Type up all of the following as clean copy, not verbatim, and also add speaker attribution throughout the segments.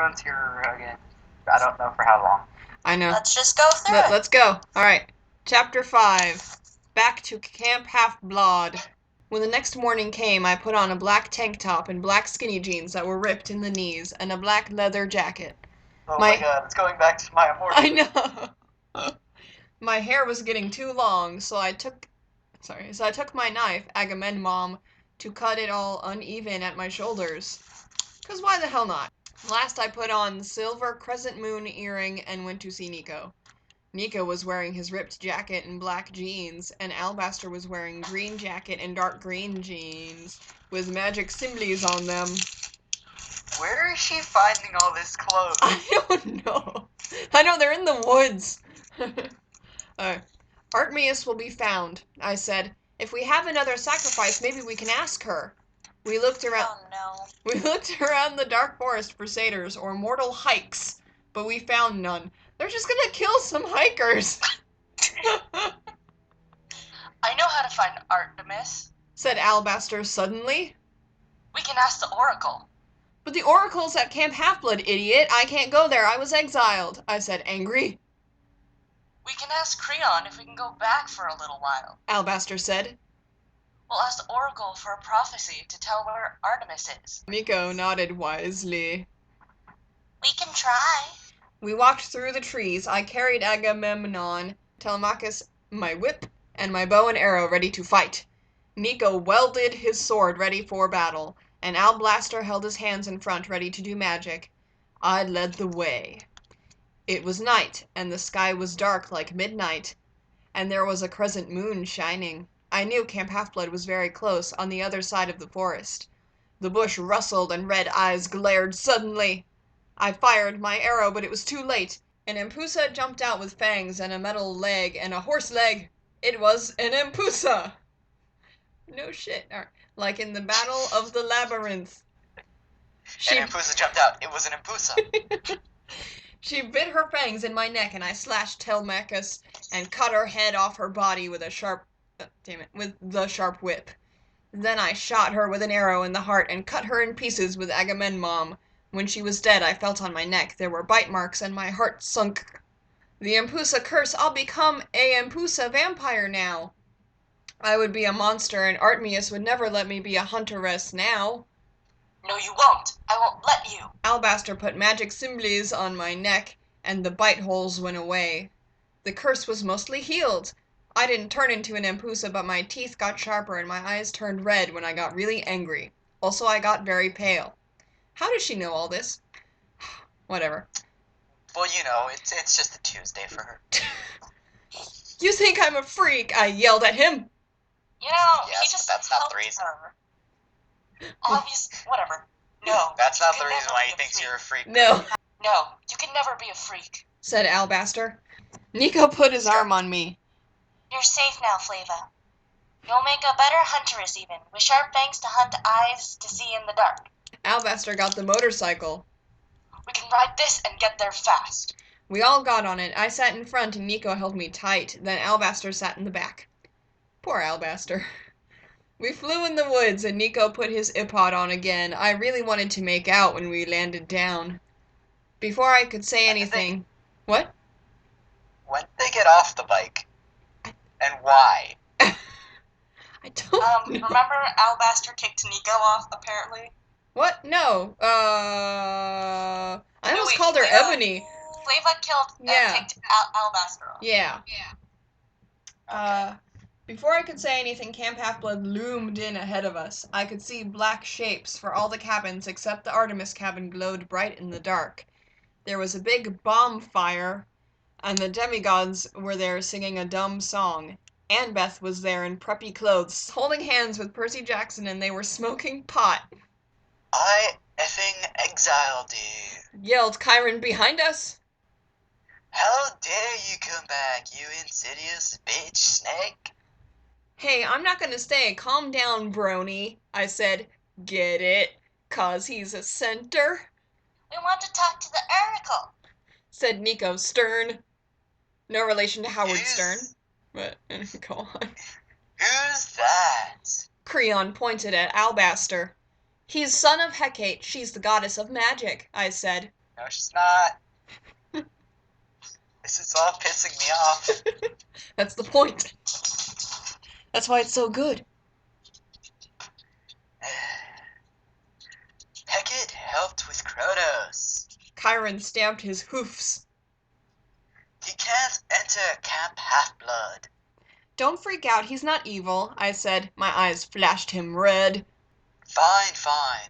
Speaker 1: everyone's here again. I don't know for how long.
Speaker 2: I know.
Speaker 3: Let's just go through it.
Speaker 2: Let's go. Alright. Chapter 5. Back to Camp Halfblood. When the next morning came, I put on a black tank top and black skinny jeans that were ripped in the knees, and a black leather jacket.
Speaker 1: Oh my god, it's going back to my immortal.
Speaker 2: I know! My hair was getting too long, so I took my knife, Agamemnon, to cut it all uneven at my shoulders. 'Cause why the hell not? Last I put on the silver crescent moon earring and went to see Nico. Nico was wearing his ripped jacket and black jeans, and Albaster was wearing green jacket and dark green jeans, with magic symbols on them.
Speaker 1: Where is she finding all this clothes?
Speaker 2: I don't know. I know, they're in the woods. Artemis will be found, I said. If we have another sacrifice, maybe we can ask her. We looked around.
Speaker 3: Oh no.
Speaker 2: We looked around the dark forest for satyrs or mortal hikes, but we found none. They're just gonna kill some hikers.
Speaker 3: I know how to find Artemis,
Speaker 2: said Albaster suddenly.
Speaker 3: We can ask the Oracle.
Speaker 2: But the Oracle's at Camp Halfblood, idiot. I can't go there. I was exiled, I said, angry.
Speaker 3: We can ask Chiron if we can go back for a little while,
Speaker 2: Albaster said.
Speaker 3: We'll ask the Oracle for a prophecy to tell where Artemis is.
Speaker 2: Nico nodded wisely.
Speaker 3: We can try.
Speaker 2: We walked through the trees. I carried Agamemnon, Telemachus, my whip, and my bow and arrow ready to fight. Nico welded his sword ready for battle, and Albaster held his hands in front ready to do magic. I led the way. It was night, and the sky was dark like midnight, and there was a crescent moon shining. I knew Camp Halfblood was very close, on the other side of the forest. The bush rustled and red eyes glared suddenly. I fired my arrow, but it was too late. An empusa jumped out with fangs and a metal leg and a horse leg. It was an empusa! No shit. Like in the Battle of the Labyrinth.
Speaker 1: An empusa jumped out. It was an empusa.
Speaker 2: She bit her fangs in my neck, and I slashed Telemachus and cut her head off her body with a sharp... with the sharp whip. Then I shot her with an arrow in the heart and cut her in pieces with Agamemnon. When she was dead, I felt on my neck. There were bite marks, and my heart sunk. The empusa curse! I'll become a empusa vampire now! I would be a monster, and Artemis would never let me be a hunteress now.
Speaker 3: No, you won't. I won't let you.
Speaker 2: Albaster put magic symbols on my neck, and the bite holes went away. The curse was mostly healed. I didn't turn into an empusa, but my teeth got sharper and my eyes turned red when I got really angry. Also, I got very pale. How does she know all this? Whatever.
Speaker 1: Well, you know, it's just a Tuesday for her.
Speaker 2: You think I'm a freak? I yelled at him.
Speaker 3: You know,
Speaker 1: yes,
Speaker 3: he just
Speaker 1: but that's not the reason.
Speaker 3: Whatever. No.
Speaker 1: That's not the reason why he thinks you're a freak.
Speaker 2: No.
Speaker 3: No, you can never be a freak,
Speaker 2: said Albaster. Nico put his arm on me.
Speaker 3: You're safe now, Flavia. You'll make a better huntress even, with sharp fangs to hunt, eyes to see in the dark.
Speaker 2: Albaster got the motorcycle.
Speaker 3: We can ride this and get there fast.
Speaker 2: We all got on it. I sat in front and Nico held me tight. Then Albaster sat in the back. Poor Albaster. We flew in the woods and Nico put his iPod on again. I really wanted to make out when we landed down. Before I could say anything... What?
Speaker 1: When did they get off the bike? And why?
Speaker 2: I don't know.
Speaker 3: Remember Albaster kicked Nico off, apparently?
Speaker 2: What? No. I almost called her Ebony.
Speaker 3: Flavia kicked Albaster off.
Speaker 2: Yeah. Before I could say anything, Camp Halfblood loomed in ahead of us. I could see black shapes, for all the cabins except the Artemis cabin glowed bright in the dark. There was a big bonfire, and the demigods were there singing a dumb song. Annabeth was there in preppy clothes, holding hands with Percy Jackson, and they were smoking pot.
Speaker 1: I effing exiled you,
Speaker 2: yelled Chiron behind us.
Speaker 1: How dare you come back, you insidious bitch snake?
Speaker 2: Hey, I'm not gonna stay. Calm down, brony, I said. Get it? 'Cause he's a centaur?
Speaker 3: We want to talk to the Oracle,
Speaker 2: said Nico, stern. No relation to Howard Stern. But, go on.
Speaker 1: Who's that?
Speaker 2: Chiron pointed at Albaster. He's son of Hecate. She's the goddess of magic, I said.
Speaker 1: No, she's not. This is all pissing me off.
Speaker 2: That's the point. That's why it's so good.
Speaker 1: Beckett helped with Kronos.
Speaker 2: Chiron stamped his hoofs.
Speaker 1: He can't enter Camp Halfblood.
Speaker 2: Don't freak out, he's not evil, I said. My eyes flashed him red.
Speaker 1: Fine, fine.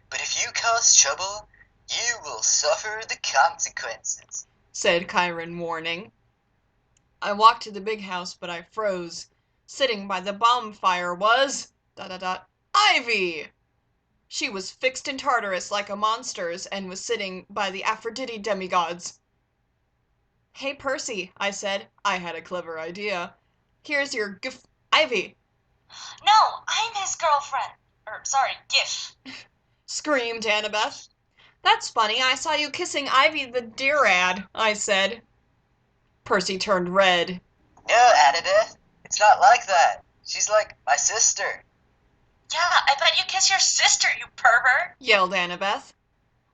Speaker 1: But if you cause trouble, you will suffer the consequences,
Speaker 2: said Chiron, warning. I walked to the big house, but I froze. Sitting by the bonfire was... Ivy! She was fixed in Tartarus like a monster's and was sitting by the Aphrodite demigods. Hey, Percy, I said. I had a clever idea. Here's your gift, Ivy,
Speaker 3: No, I'm his girlfriend. GIF.
Speaker 2: screamed Annabeth. That's funny, I saw you kissing Ivy the Deerad, I said. Percy turned red.
Speaker 1: No, Annabeth, it's not like that. She's like my sister.
Speaker 3: Yeah, I bet you kiss your sister, you pervert.
Speaker 2: Yelled Annabeth.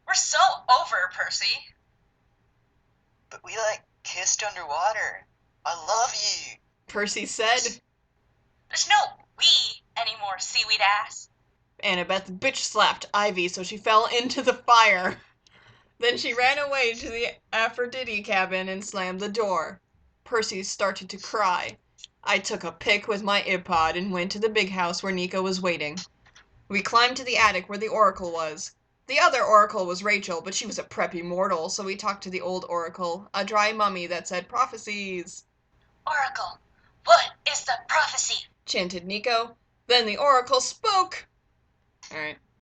Speaker 3: We're so over, Percy.
Speaker 1: But we, kissed underwater. I love you.
Speaker 2: Percy said.
Speaker 3: There's no we anymore, seaweed ass.
Speaker 2: Annabeth bitch-slapped Ivy so she fell into the fire. Then she ran away to the Aphrodite cabin and slammed the door. Percy started to cry. I took a pick with my iPod and went to the big house where Nico was waiting. We climbed to the attic where the Oracle was. The other Oracle was Rachel, but she was a preppy mortal, so we talked to the old Oracle, a dry mummy that said prophecies.
Speaker 3: Oracle, what is the prophecy?
Speaker 2: Chanted Nico. Then the Oracle spoke. Alright.